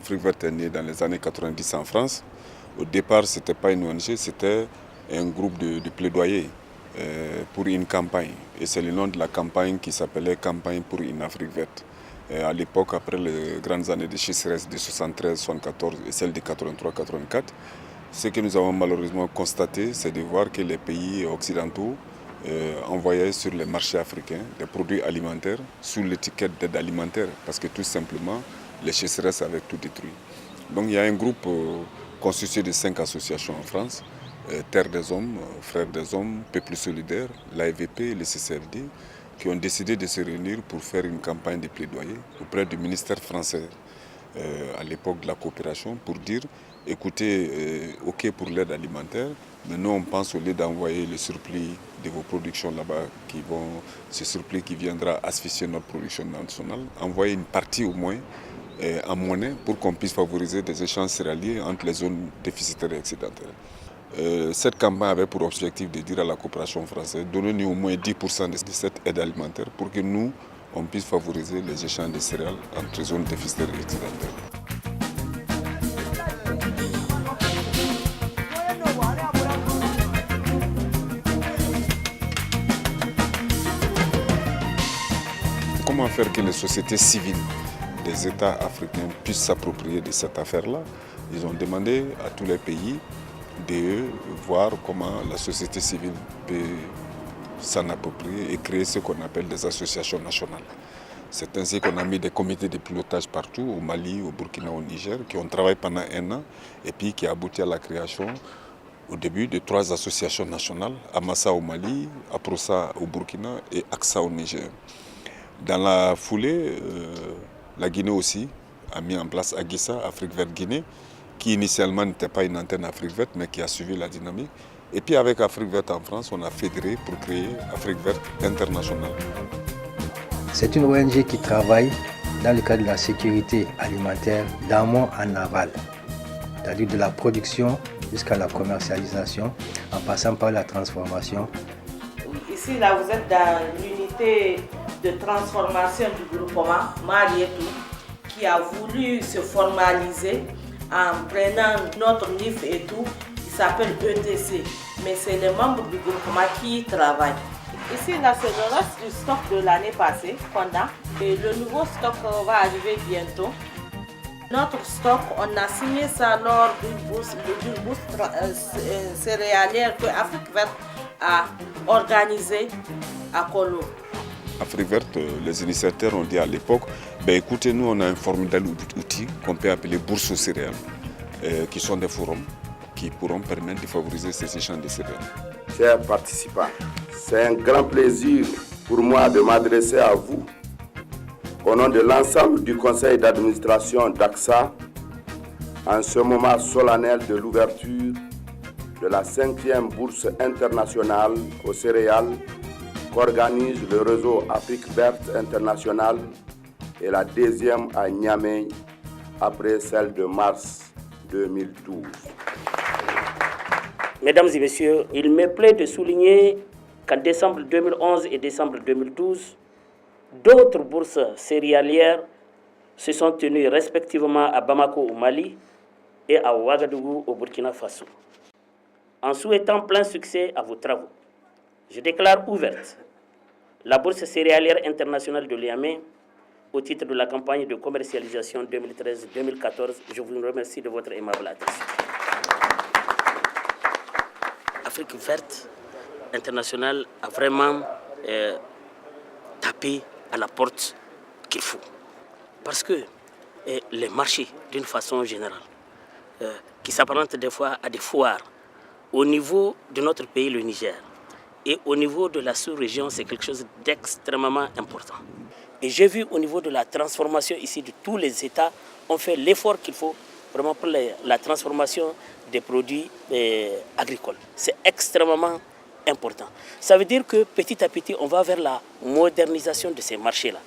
Afrique Verte est née dans les années 90 en France. Au départ, ce n'était pas une ONG, c'était un groupe de plaidoyer pour une campagne. Et c'est le nom de la campagne qui s'appelait Campagne pour une Afrique Verte. À l'époque, après les grandes années de sécheresse de 73-74 et celle de 83-84, ce que nous avons malheureusement constaté, c'est de voir que les pays occidentaux envoyaient sur les marchés africains des produits alimentaires sous l'étiquette d'aide alimentaire, parce que tout simplement, les sécheresses avaient tout détruit. Donc il y a un groupe constitué de 5 associations en France, Terre des Hommes, Frères des Hommes, Peuple Solidaire, l'AFVP et le CCFD, qui ont décidé de se réunir pour faire une campagne de plaidoyer auprès du ministère français à l'époque de la coopération pour dire écoutez, ok pour l'aide alimentaire, mais nous on pense au lieu d'envoyer le surplus de vos productions là-bas, ce surplus qui viendra asphyxier notre production nationale, envoyer une partie au moins en monnaie pour qu'on puisse favoriser des échanges céréaliers entre les zones déficitaires et excédentaires. Cette campagne avait pour objectif de dire à la coopération française donnez-nous au moins 10% de cette aide alimentaire pour que nous, on puisse favoriser les échanges de céréales entre les zones déficitaires et excédentaires. Comment faire que les sociétés civiles des États africains puissent s'approprier de cette affaire-là? Ils ont demandé à tous les pays de voir comment la société civile peut s'en approprier et créer ce qu'on appelle des associations nationales. C'est ainsi qu'on a mis des comités de pilotage partout, au Mali, au Burkina, au Niger, qui ont travaillé pendant 1 an et puis qui a abouti à la création au début de 3 associations nationales, Amassa au Mali, Aprosa au Burkina et AXA au Niger. Dans la foulée, la Guinée aussi a mis en place Aguissa, Afrique Verte Guinée, qui initialement n'était pas une antenne Afrique Verte, mais qui a suivi la dynamique. Et puis avec Afrique Verte en France, on a fédéré pour créer Afrique Verte Internationale. C'est une ONG qui travaille dans le cadre de la sécurité alimentaire d'amont en aval, c'est-à-dire de la production jusqu'à la commercialisation, en passant par la transformation. Ici, là, vous êtes dans l'unité de transformation du groupement Marietou, qui a voulu se formaliser en prenant notre NIF et tout, qui s'appelle ETC. Mais c'est les membres du groupement qui y travaillent. Ici, là, c'est le reste du stock de l'année passée qu'on a. Et le nouveau stock va arriver bientôt. Notre stock, on a signé ça lors d'une bourse céréalière que Afrique Verte a organisée à Kolo. Afrique Verte, les initiateurs ont dit à l'époque, écoutez, nous on a un formidable outil qu'on peut appeler bourse aux céréales, qui sont des forums qui pourront permettre de favoriser ces échanges de céréales. Chers participants, c'est un grand plaisir pour moi de m'adresser à vous au nom de l'ensemble du conseil d'administration d'AXA en ce moment solennel de l'ouverture de la 5e bourse internationale aux céréales qu'organise le réseau Afrique Verte International et la 2e à Niamey après celle de mars 2012. Mesdames et messieurs, il me plaît de souligner qu'en décembre 2011 et décembre 2012, d'autres bourses céréalières se sont tenues respectivement à Bamako au Mali et à Ouagadougou au Burkina Faso. En souhaitant plein succès à vos travaux, je déclare ouverte la bourse céréalière internationale de Niamey au titre de la campagne de commercialisation 2013-2014. Je vous remercie de votre aimable attention. Afrique Verte Internationale a vraiment tapé à la porte qu'il faut. Parce que les marchés, d'une façon générale, qui s'apparentent des fois à des foires. Au niveau de notre pays, le Niger, et au niveau de la sous-région, c'est quelque chose d'extrêmement important. Et j'ai vu au niveau de la transformation ici de tous les États, on fait l'effort qu'il faut vraiment pour la transformation des produits agricoles. C'est extrêmement important. Ça veut dire que petit à petit, on va vers la modernisation de ces marchés-là.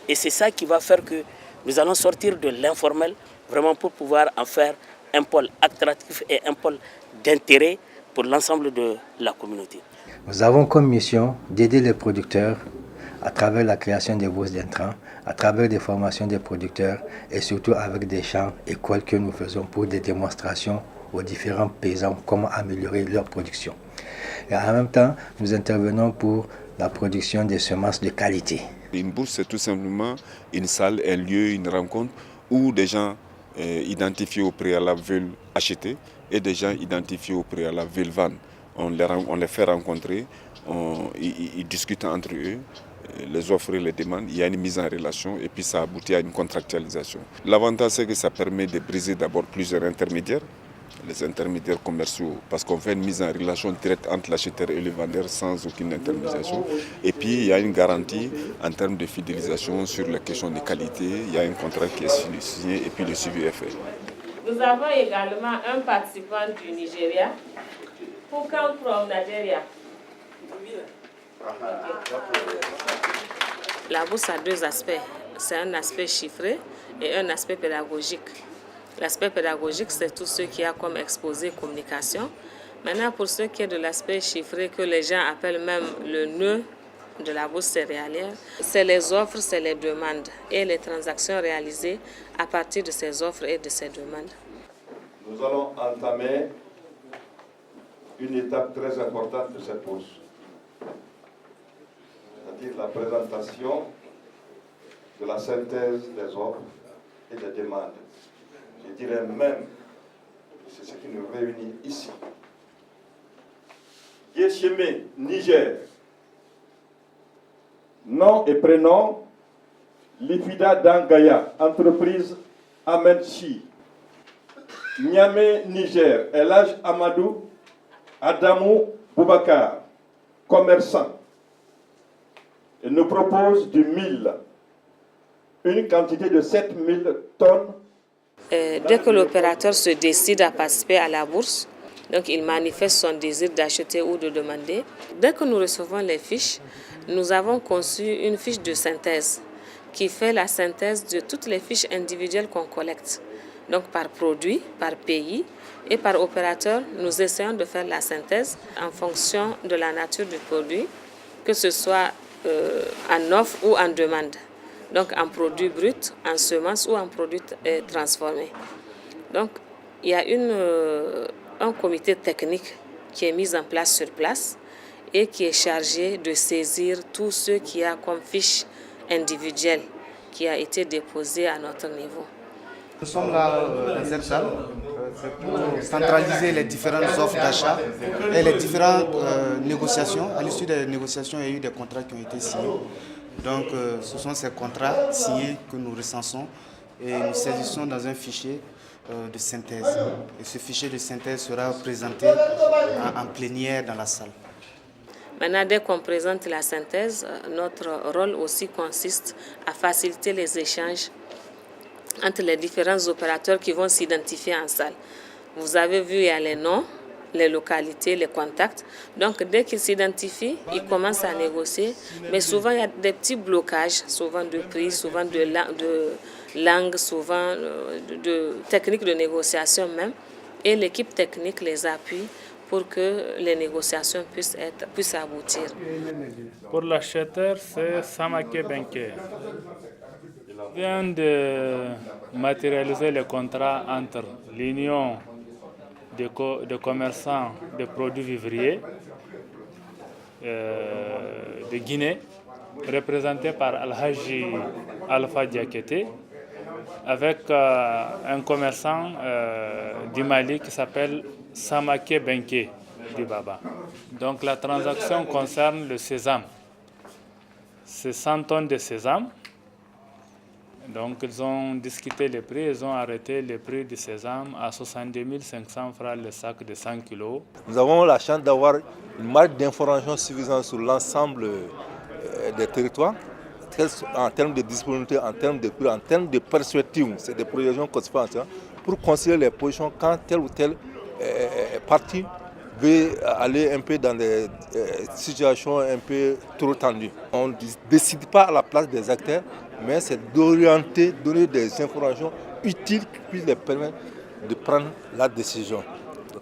Et c'est ça qui va faire que nous allons sortir de l'informel vraiment pour pouvoir en faire un pôle attractif et un pôle d'intérêt pour l'ensemble de la communauté. Nous avons comme mission d'aider les producteurs à travers la création des bourses d'intrants, à travers des formations des producteurs et surtout avec des champs écoles que nous faisons pour des démonstrations aux différents paysans comment améliorer leur production. Et en même temps, nous intervenons pour la production des semences de qualité. Une bourse, c'est tout simplement une salle, un lieu, une rencontre où des gens identifiés au préalable veulent acheter et des gens identifiés au préalable veulent vendre. On les fait rencontrer, ils discutent entre eux, les offres et les demandes, il y a une mise en relation et puis ça aboutit à une contractualisation. L'avantage, c'est que ça permet de briser d'abord plusieurs intermédiaires, les intermédiaires commerciaux, parce qu'on fait une mise en relation directe entre l'acheteur et le vendeur sans aucune intermédiation. Et puis il y a une garantie en termes de fidélisation sur les questions de qualité, il y a un contrat qui est signé et puis le suivi est fait. Nous avons également un participant du Nigeria. Who come from Nigeria? La bourse a deux aspects. C'est un aspect chiffré et un aspect pédagogique. L'aspect pédagogique, c'est tout ce qui a comme exposé communication. Maintenant, pour ce qui est de l'aspect chiffré, que les gens appellent même le nœud de la bourse céréalière, c'est les offres, c'est les demandes et les transactions réalisées à partir de ces offres et de ces demandes. Nous allons entamer une étape très importante de cette bourse, c'est-à-dire la présentation de la synthèse des offres et des demandes. Je dirais même, c'est ce qui nous réunit ici. Yesheme, Niger. Nom et prénom, Lifida Dangaya, entreprise Amenchi. Niamey, Niger, Elhaj Amadou Adamou Boubacar, commerçant. Il nous propose du mil, une quantité de 7000 tonnes. Dès que l'opérateur se décide à participer à la bourse, donc il manifeste son désir d'acheter ou de demander. Dès que nous recevons les fiches, nous avons conçu une fiche de synthèse qui fait la synthèse de toutes les fiches individuelles qu'on collecte. Donc par produit, par pays et par opérateur, nous essayons de faire la synthèse en fonction de la nature du produit, que ce soit en offre ou en demande. Donc en produit brut, en semence ou en produit transformé. Donc il y a un comité technique qui est mis en place sur place et qui est chargé de saisir tout ce qui a comme fiche individuelle qui a été déposée à notre niveau. Nous sommes là dans cette salle pour centraliser les différentes offres d'achat et les différentes négociations. À l'issue des négociations, il y a eu des contrats qui ont été signés. Donc ce sont ces contrats signés que nous recensons et nous saisissons dans un fichier de synthèse. Et ce fichier de synthèse sera présenté en plénière dans la salle. Maintenant, dès qu'on présente la synthèse, notre rôle aussi consiste à faciliter les échanges entre les différents opérateurs qui vont s'identifier en salle. Vous avez vu, il y a les noms, les localités, les contacts. Donc, dès qu'ils s'identifient, ils commencent à négocier. Mais souvent, il y a des petits blocages, souvent de prix, souvent de langue, souvent de techniques de négociation même. Et l'équipe technique les appuie pour que les négociations puissent aboutir. Pour l'acheteur, c'est Samake Benke. Il vient de matérialiser le contrat entre l'Union de commerçants de produits vivriers de Guinée, représenté par Al-Haji Alpha Diakete, avec un commerçant du Mali qui s'appelle Samake Benke du Baba. Donc la transaction concerne le sésame. C'est 100 tonnes de sésame Donc ils ont discuté les prix, ils ont arrêté le prix du sésame à 62 500 francs le sac de 100 kg. Nous avons la chance d'avoir une marge d'information suffisante sur l'ensemble des territoires, en termes de disponibilité, en termes de prix, en termes de perspectives. C'est des projections qu'on se fait pour considérer les positions quand telle ou telle partie veut aller un peu dans des situations un peu trop tendues. On ne décide pas à la place des acteurs, mais c'est d'orienter, donner des informations utiles qui puissent les permettre de prendre la décision.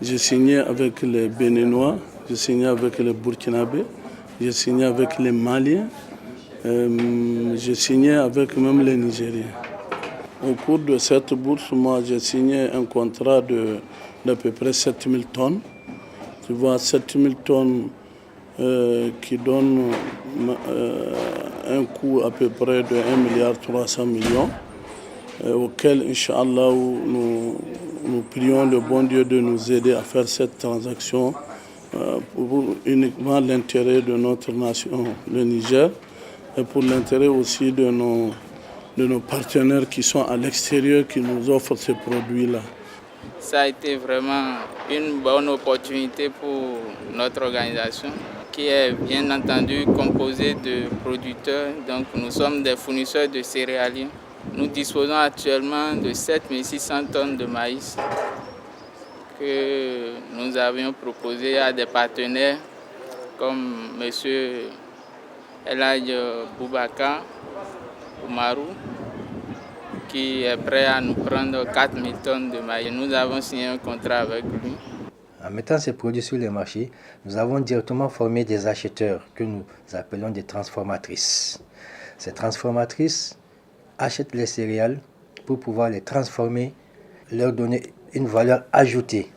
J'ai signé avec les Béninois, j'ai signé avec les Burkinabés, j'ai signé avec les Maliens, j'ai signé avec même les Nigériens. Au cours de cette bourse, moi j'ai signé un contrat d'à peu près 7000 tonnes. Tu vois, 7000 tonnes qui donnent un coût à peu près de 1,3 milliard, auquel, Inch'Allah, nous prions le bon Dieu de nous aider à faire cette transaction pour uniquement l'intérêt de notre nation, le Niger, et pour l'intérêt aussi de nos partenaires qui sont à l'extérieur, qui nous offrent ces produits-là. Ça a été vraiment une bonne opportunité pour notre organisation, qui est bien entendu composée de producteurs. Donc nous sommes des fournisseurs de céréaliers. Nous disposons actuellement de 7600 tonnes de maïs que nous avions proposé à des partenaires comme M. Elhadj Boubacar Oumarou, qui est prêt à nous prendre 4000 tonnes de maïs. Nous avons signé un contrat avec lui. En mettant ces produits sur les marchés, nous avons directement formé des acheteurs que nous appelons des transformatrices. Ces transformatrices achètent les céréales pour pouvoir les transformer, leur donner une valeur ajoutée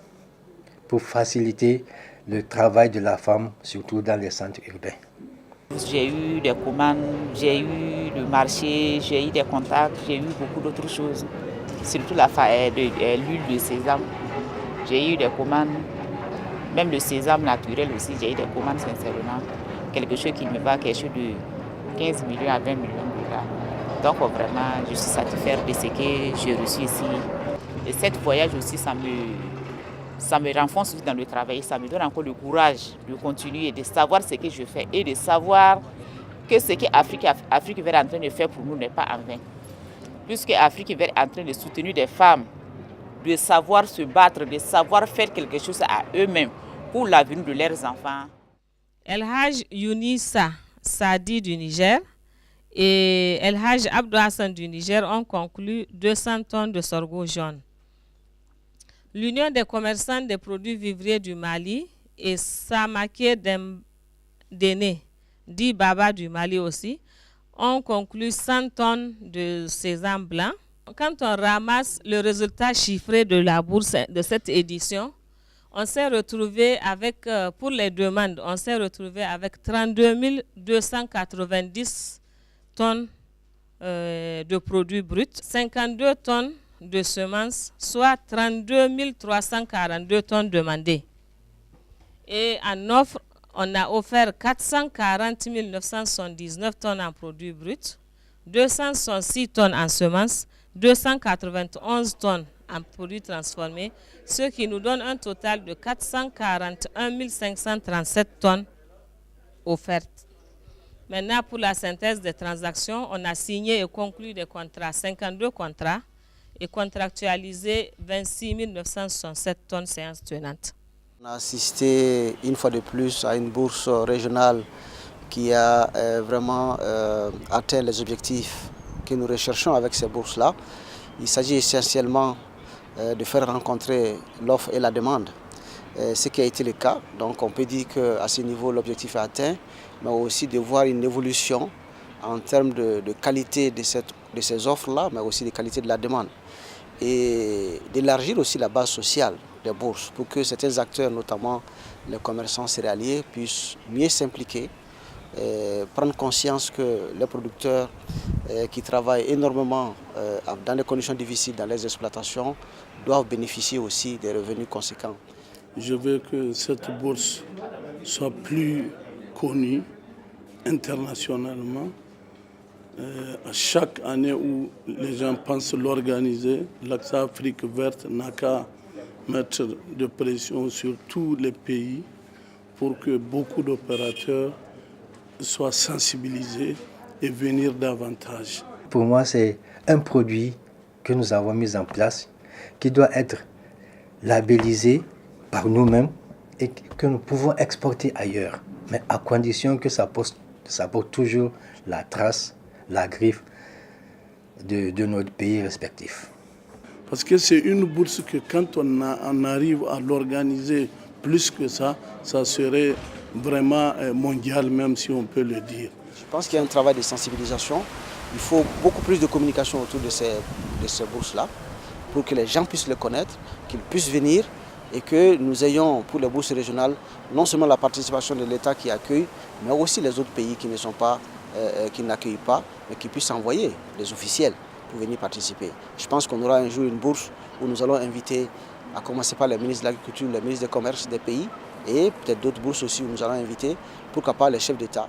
pour faciliter le travail de la femme, surtout dans les centres urbains. J'ai eu des commandes, j'ai eu le marché, j'ai eu des contacts, j'ai eu beaucoup d'autres choses. Surtout l'huile de sésame. J'ai eu des commandes, même le sésame naturel aussi, j'ai eu des commandes sincèrement. Quelque chose qui me va, quelque chose de 15 millions à 20 millions de dollars. Donc vraiment, je suis satisfaite de ce que j'ai reçu ici. Et cette voyage aussi, ça me renforce dans le travail, ça me donne encore le courage de continuer, de savoir ce que je fais et de savoir que ce que Afrique Vert est en train de faire pour nous n'est pas en vain. Puisque Afrique Vert est en train de soutenir des femmes, de savoir se battre, de savoir faire quelque chose à eux-mêmes pour l'avenir de leurs enfants. Elhadj Younissa Sadi du Niger et Elhadj Abdou Hassan du Niger ont conclu 200 tonnes de sorgho jaune. L'Union des commerçants des produits vivriers du Mali et Samaké Dene, dit Baba du Mali aussi, ont conclu 100 tonnes de sésame blanc. Quand on ramasse le résultat chiffré de la bourse de cette édition, on s'est retrouvé avec, pour les demandes, on s'est retrouvé avec 32 290 tonnes de produits bruts, 52 tonnes de semences, soit 32 342 tonnes demandées. Et en offre, on a offert 440 979 tonnes en produits bruts, 266 tonnes en semences, 291 tonnes en produits transformés, ce qui nous donne un total de 441 537 tonnes offertes. Maintenant, pour la synthèse des transactions, on a signé et conclu des contrats, 52 contrats, et contractualisé 26 967 tonnes séances tenantes. On a assisté une fois de plus à une bourse régionale qui a vraiment atteint les objectifs que nous recherchons avec ces bourses-là. Il s'agit essentiellement de faire rencontrer l'offre et la demande, ce qui a été le cas. Donc on peut dire qu'à ce niveau, l'objectif est atteint, mais aussi de voir une évolution en termes de qualité de ces offres-là, mais aussi de qualité de la demande. Et d'élargir aussi la base sociale des bourses pour que certains acteurs, notamment les commerçants céréaliers, puissent mieux s'impliquer, prendre conscience que les producteurs qui travaillent énormément dans des conditions difficiles dans les exploitations doivent bénéficier aussi des revenus conséquents. Je veux que cette bourse soit plus connue internationalement Chaque année où les gens pensent l'organiser, l'Axa Afrique verte n'a qu'à mettre de pression sur tous les pays pour que beaucoup d'opérateurs soient sensibilisés et venir davantage. Pour moi, c'est un produit que nous avons mis en place qui doit être labellisé par nous-mêmes et que nous pouvons exporter ailleurs, mais à condition que ça porte toujours la trace, la griffe de notre pays respectif. Parce que c'est une bourse que quand on arrive à l'organiser plus que ça serait vraiment mondial, même si on peut le dire. Je pense qu'il y a un travail de sensibilisation. Il faut beaucoup plus de communication autour de ces bourses-là pour que les gens puissent les connaître, qu'ils puissent venir et que nous ayons pour les bourses régionales non seulement la participation de l'État qui accueille, mais aussi les autres pays qui n'accueillent pas, mais qui puissent envoyer des officiels pour venir participer. Je pense qu'on aura un jour une bourse où nous allons inviter, à commencer par les ministres de l'Agriculture, les ministres du Commerce des pays, et peut-être d'autres bourses aussi où nous allons inviter, pourquoi pas les chefs d'État.